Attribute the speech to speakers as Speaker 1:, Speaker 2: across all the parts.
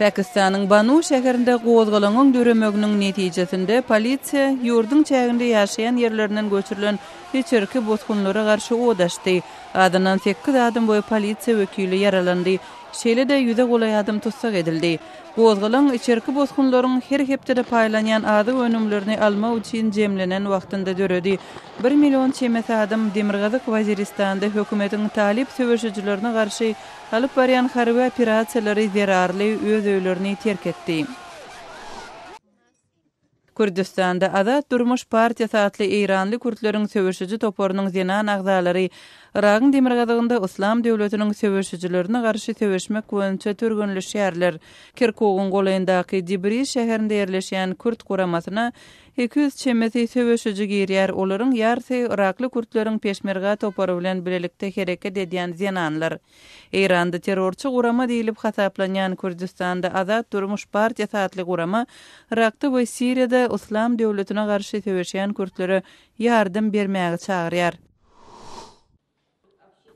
Speaker 1: Pakistan'ın Banu şäherinde gozgalanan döremeginiň netijesinde polisiýa ýurdun çäginde ýaşaýan ýerlerinden göçürilen içerki bozgunlara garşy odaşdy. Adynan 8 adam boýu polisiýa wekili yaralandy. Şeýle-de ýüze golay adam tutsak edildi. Gozgalan içerki bozgunlaryň her hepde paýlanýan ady önümlerini alma üçin jemlenen wagtynda döredi. 1 million çemesi adam Demirgazyk Waziristanda hökümetiň talip söwüşçilerine garşy alyp barýan harby operasiýalary zerarly öz öýlerini terk etdi. Kürdistanda Azat Durmuş Partiýasy atly İranly Kürtleriň söwüşçi toporunyň zenan agzalary Irak'ın Demirgazygynda Islam döwletiniň söwüşçilerine garşy söwüşmek boýunça törgünleşýärler. Kirkugyň golayyndaky Dibri şäherinde ýerleşýän Kürt guramasyna 200 çemesi söwüşçi girýär. Olaryň ýarysy Irakly Kürtleriň peşmerga toporu bilen bilelikde hereket edýän zenanlar. İranda terrorçy gurama diýilip hasaplanýan Kürdistanda Azat Durmuş Partiýasy atly gurama Irakda we Siriýada Islam döwletine garşy söwüşýän Kürtlere ýardym bermäge çagyrýar.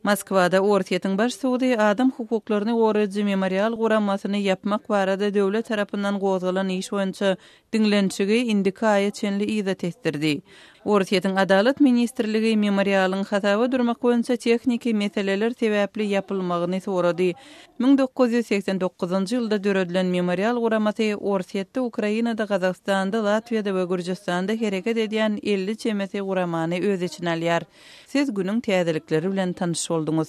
Speaker 1: Moskwada Ortiýetiň baş suwdy adam hukuklaryny goraýjy memorial guramasyny ýapmak barada döwlet tarapyndan gozgalan iş boýunça diňlençigi indikaýa çenli izat etdirdi. Ortiýetiň Adalet Ministrligi memorialyň hataby durmak boýunça tekniki meseleler sebäpli ýapylmagyny sorady. 1989-njy ýylda döredilen memorial guramasy Ortiýetde, Ukrainada, Gazagstanda, Latviýada we Gürjistanda hereket edýän 50 çemesi guramany öz içine alýar. Siz günüň täzelikleri bilen tanış oldunuz.